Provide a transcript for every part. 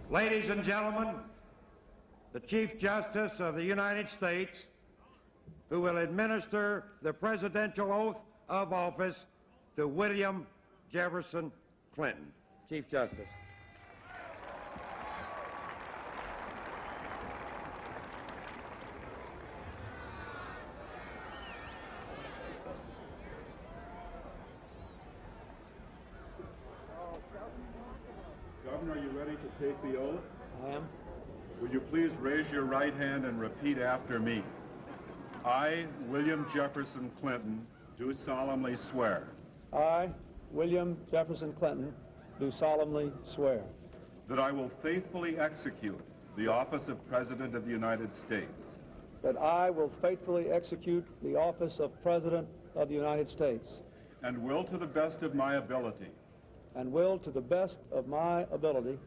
Ladies and gentlemen, the Chief Justice of the United States, who will administer the presidential oath of office to William Jefferson Clinton. Chief Justice. Governor, are you ready to take the oath? I am. Will you please raise your right hand and repeat after me? I, William Jefferson Clinton, do solemnly swear. I, William Jefferson Clinton, do solemnly swear that I will faithfully execute the office of President of the United States. that I will faithfully execute the office of President of the United States And will to the best of my ability and will, to the best of my ability,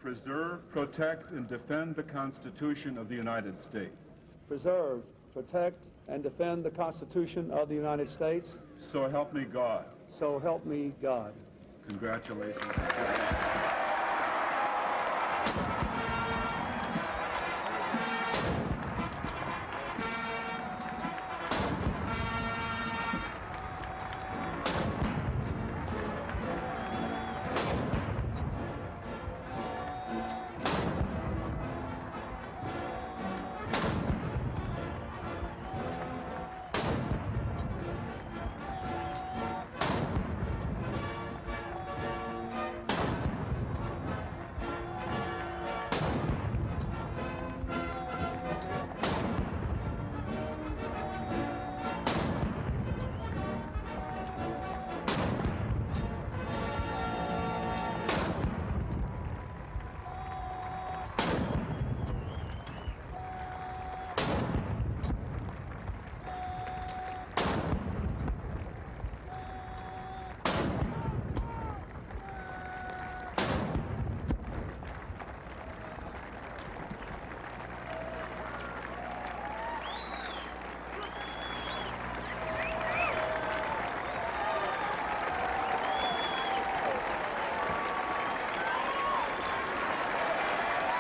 preserve, protect, and defend the Constitution of the United States. preserve, protect, and defend the Constitution of the United States. So help me God. So help me God. Congratulations.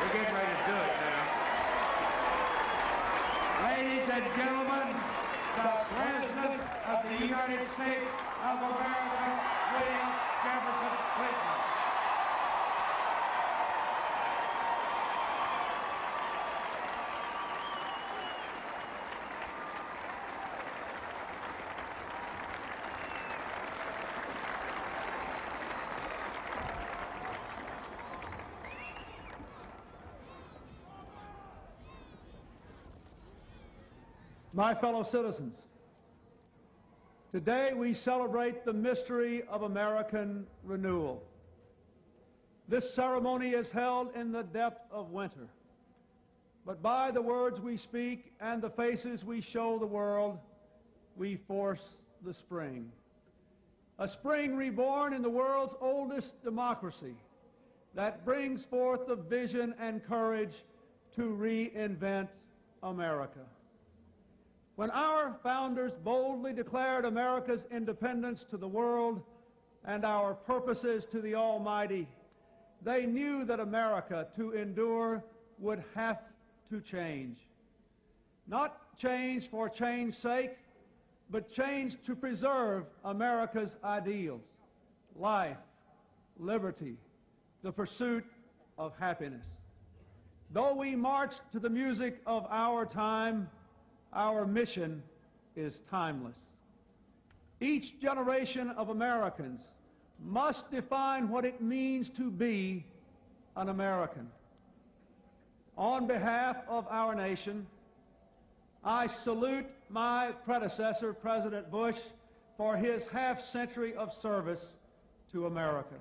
We're getting ready to do it now. Ladies and gentlemen, the President of the United States of America, William Jefferson Clinton. My fellow citizens, today we celebrate the mystery of American renewal. This ceremony is held in the depth of winter, but by the words we speak and the faces we show the world, we force the spring. A spring reborn in the world's oldest democracy that brings forth the vision and courage to reinvent America. When our founders boldly declared America's independence to the world and our purposes to the Almighty, they knew that America, to endure, would have to change. Not change for change's sake, but change to preserve America's ideals: life, liberty, the pursuit of happiness. Though we march to the music of our time, our mission is timeless. Each generation of Americans must define what it means to be an American. On behalf of our nation, I salute my predecessor, President Bush, for his half-century of service to America.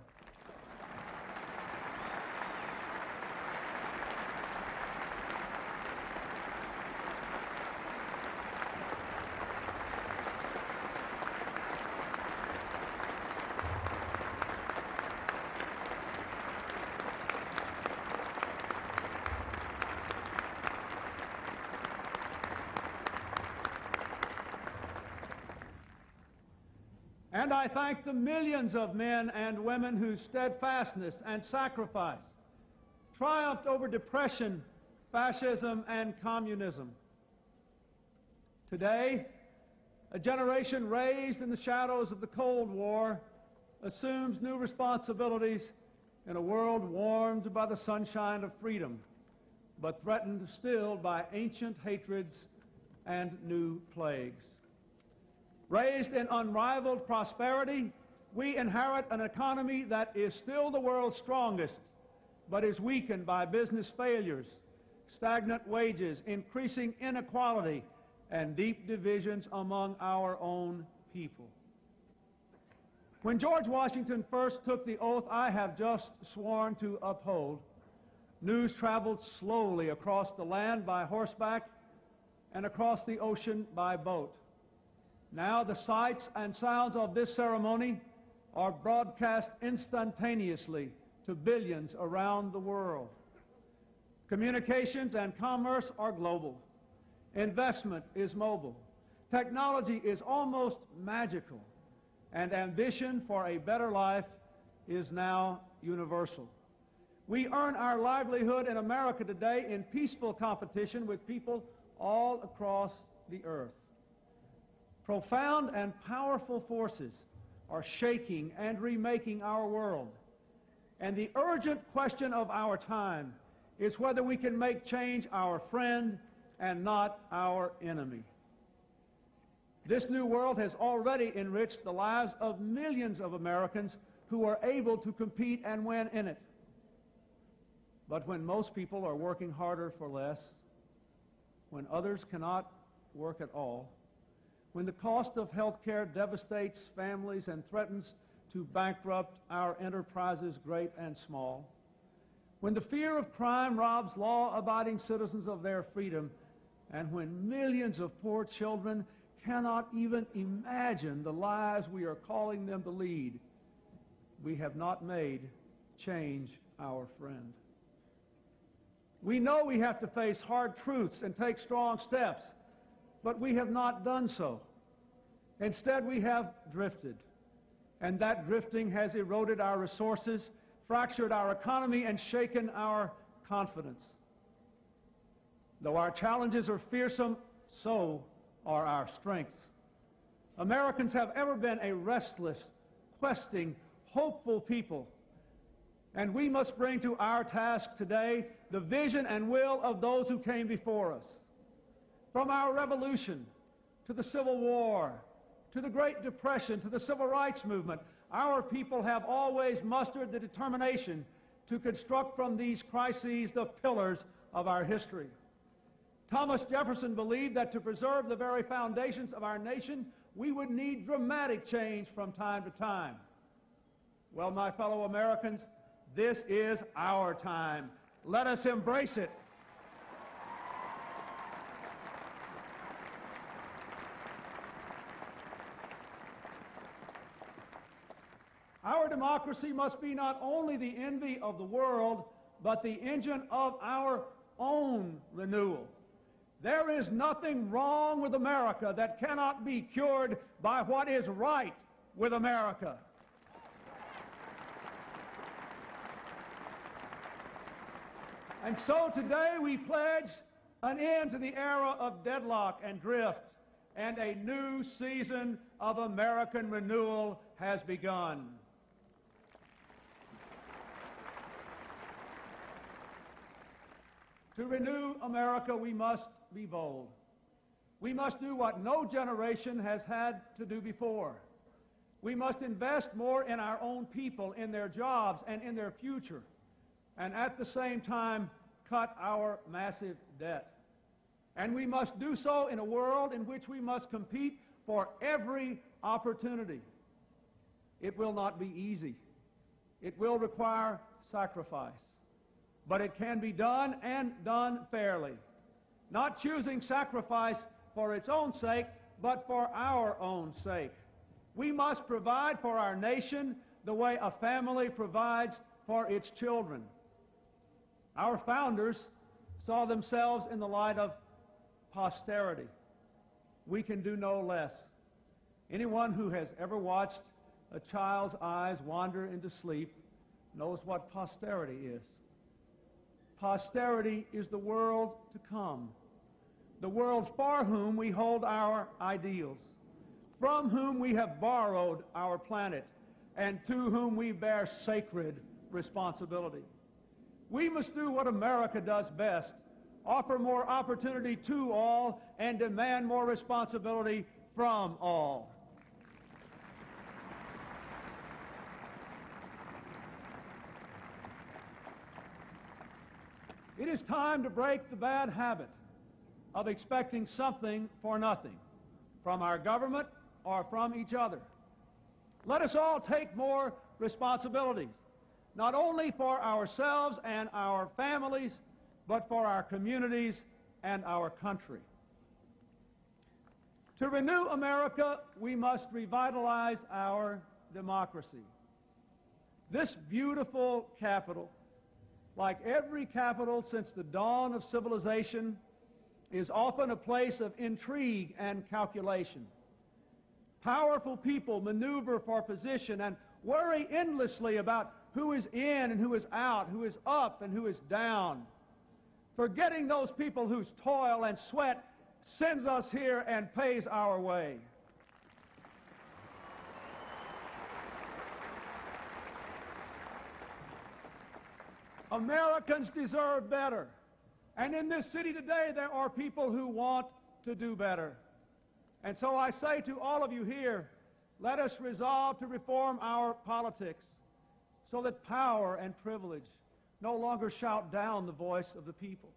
And I thank the millions of men and women whose steadfastness and sacrifice triumphed over depression, fascism, and communism. Today, a generation raised in the shadows of the Cold War assumes new responsibilities in a world warmed by the sunshine of freedom, but threatened still by ancient hatreds and new plagues. Raised in unrivaled prosperity, we inherit an economy that is still the world's strongest, but is weakened by business failures, stagnant wages, increasing inequality, and deep divisions among our own people. When George Washington first took the oath I have just sworn to uphold, news traveled slowly across the land by horseback and across the ocean by boat. Now the sights and sounds of this ceremony are broadcast instantaneously to billions around the world. Communications and commerce are global. Investment is mobile. Technology is almost magical. And ambition for a better life is now universal. We earn our livelihood in America today in peaceful competition with people all across the earth. Profound and powerful forces are shaking and remaking our world. And the urgent question of our time is whether we can make change our friend and not our enemy. This new world has already enriched the lives of millions of Americans who are able to compete and win in it. But when most people are working harder for less, when others cannot work at all, when the cost of health care devastates families and threatens to bankrupt our enterprises great and small, when the fear of crime robs law-abiding citizens of their freedom, and when millions of poor children cannot even imagine the lives we are calling them to lead, we have not made change our friend. We know we have to face hard truths and take strong steps, but we have not done so. Instead, we have drifted, and that drifting has eroded our resources, fractured our economy, and shaken our confidence. Though our challenges are fearsome, so are our strengths. Americans have ever been a restless, questing, hopeful people, and we must bring to our task today the vision and will of those who came before us. From our revolution to the Civil War, to the Great Depression, to the Civil Rights Movement, our people have always mustered the determination to construct from these crises the pillars of our history. Thomas Jefferson believed that to preserve the very foundations of our nation, we would need dramatic change from time to time. Well, my fellow Americans, this is our time. Let us embrace it. Our democracy must be not only the envy of the world, but the engine of our own renewal. There is nothing wrong with America that cannot be cured by what is right with America. And so today we pledge an end to the era of deadlock and drift, and a new season of American renewal has begun. To renew America, we must be bold. We must do what no generation has had to do before. We must invest more in our own people, in their jobs, and in their future, and at the same time cut our massive debt. And we must do so in a world in which we must compete for every opportunity. It will not be easy. It will require sacrifice. But it can be done, and done fairly. Not choosing sacrifice for its own sake, but for our own sake. We must provide for our nation the way a family provides for its children. Our founders saw themselves in the light of posterity. We can do no less. Anyone who has ever watched a child's eyes wander into sleep knows what posterity is. Posterity is the world to come, the world for whom we hold our ideals, from whom we have borrowed our planet, and to whom we bear sacred responsibility. We must do what America does best, offer more opportunity to all, and demand more responsibility from all. It is time to break the bad habit of expecting something for nothing from our government or from each other. Let us all take more responsibilities, not only for ourselves and our families, but for our communities and our country. To renew America, we must revitalize our democracy. This beautiful capital, like every capital since the dawn of civilization, is often a place of intrigue and calculation. Powerful people maneuver for position and worry endlessly about who is in and who is out, who is up and who is down, forgetting those people whose toil and sweat sends us here and pays our way. Americans deserve better. And in this city today, there are people who want to do better. And so I say to all of you here, let us resolve to reform our politics so that power and privilege no longer shout down the voice of the people.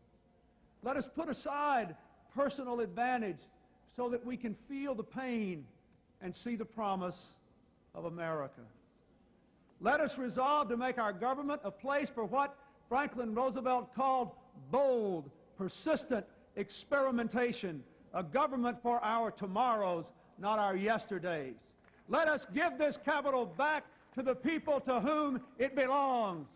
Let us put aside personal advantage so that we can feel the pain and see the promise of America. Let us resolve to make our government a place for what Franklin Roosevelt called bold, persistent experimentation, a government for our tomorrows, not our yesterdays. Let us give this capital back to the people to whom it belongs.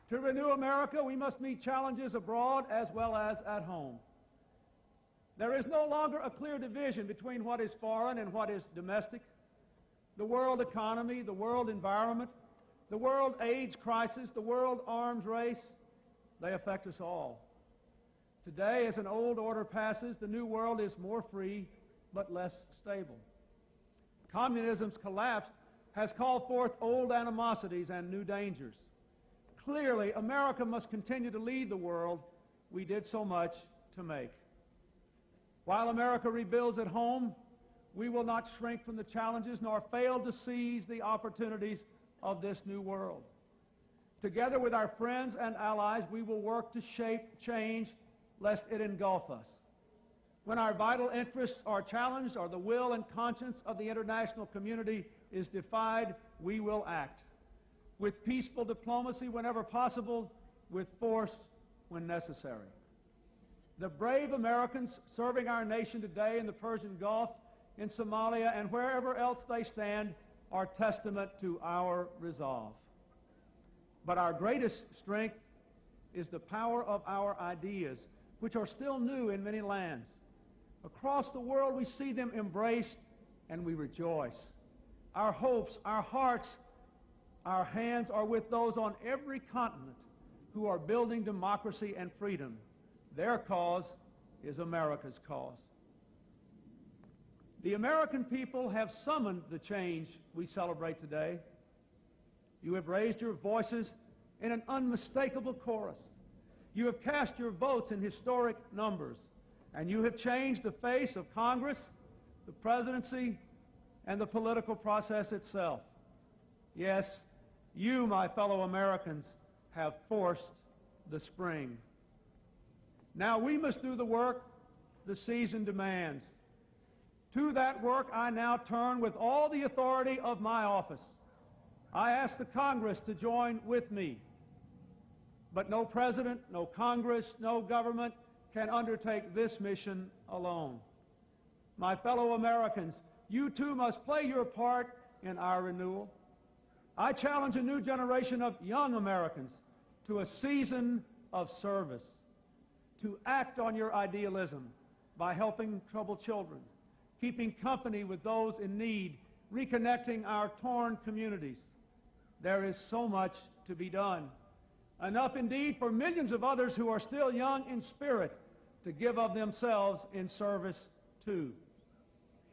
To renew America, we must meet challenges abroad as well as at home. There is no longer a clear division between what is foreign and what is domestic. The world economy, the world environment, the world AIDS crisis, the world arms race, they affect us all. Today, as an old order passes, the new world is more free but less stable. Communism's collapse has called forth old animosities and new dangers. Clearly, America must continue to lead the world we did so much to make. While America rebuilds at home, we will not shrink from the challenges nor fail to seize the opportunities of this new world. Together with our friends and allies, we will work to shape change lest it engulf us. When our vital interests are challenged or the will and conscience of the international community is defied, we will act. With peaceful diplomacy whenever possible, with force when necessary. The brave Americans serving our nation today in the Persian Gulf, in Somalia, and wherever else they stand are testament to our resolve. But our greatest strength is the power of our ideas, which are still new in many lands. Across the world, we see them embraced and we rejoice. Our hopes, our hearts, our hands are with those on every continent who are building democracy and freedom. Their cause is America's cause. The American people have summoned the change we celebrate today. You have raised your voices in an unmistakable chorus. You have cast your votes in historic numbers, and you have changed the face of Congress, the presidency, and the political process itself. Yes, you, my fellow Americans, have forced the spring. Now we must do the work the season demands. To that work I now turn with all the authority of my office. I ask the Congress to join with me. But no president, no Congress, no government can undertake this mission alone. My fellow Americans, you too must play your part in our renewal. I challenge a new generation of young Americans to a season of service, to act on your idealism by helping troubled children, keeping company with those in need, reconnecting our torn communities. There is so much to be done. Enough indeed for millions of others who are still young in spirit to give of themselves in service too.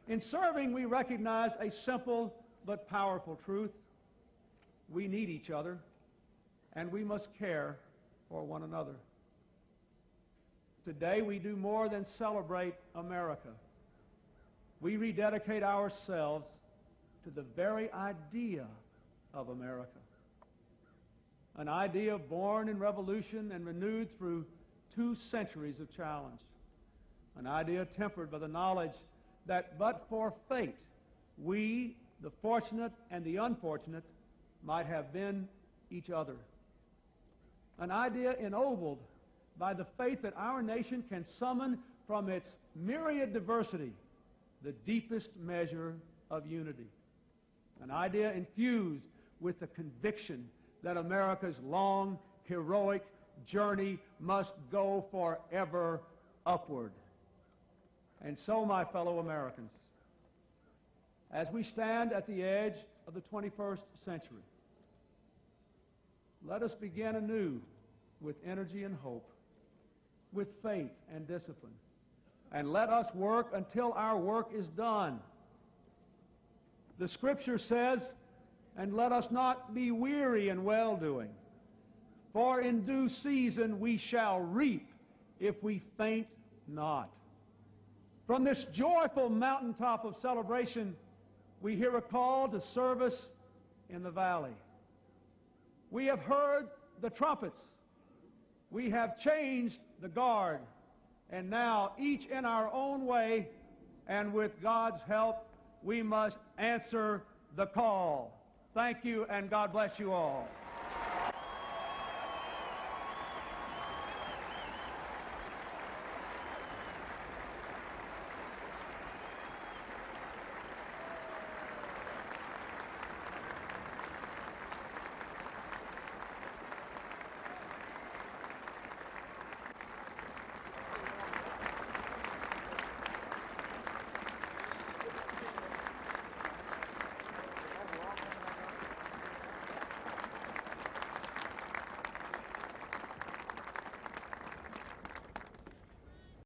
In serving, we recognize a simple but powerful truth. We need each other, and we must care for one another. Today, we do more than celebrate America. We rededicate ourselves to the very idea of America, an idea born in revolution and renewed through 2 centuries of challenge, an idea tempered by the knowledge that but for fate, we, the fortunate and the unfortunate, might have been each other, an idea ennobled by the faith that our nation can summon from its myriad diversity the deepest measure of unity, an idea infused with the conviction that America's long, heroic journey must go forever upward. And so, my fellow Americans, as we stand at the edge of the 21st century, let us begin anew with energy and hope, with faith and discipline, and let us work until our work is done. The Scripture says, and let us not be weary in well-doing, for in due season we shall reap if we faint not. From this joyful mountaintop of celebration, we hear a call to service in the valley. We have heard the trumpets. We have changed the guard. And now, each in our own way, and with God's help, we must answer the call. Thank you, and God bless you all.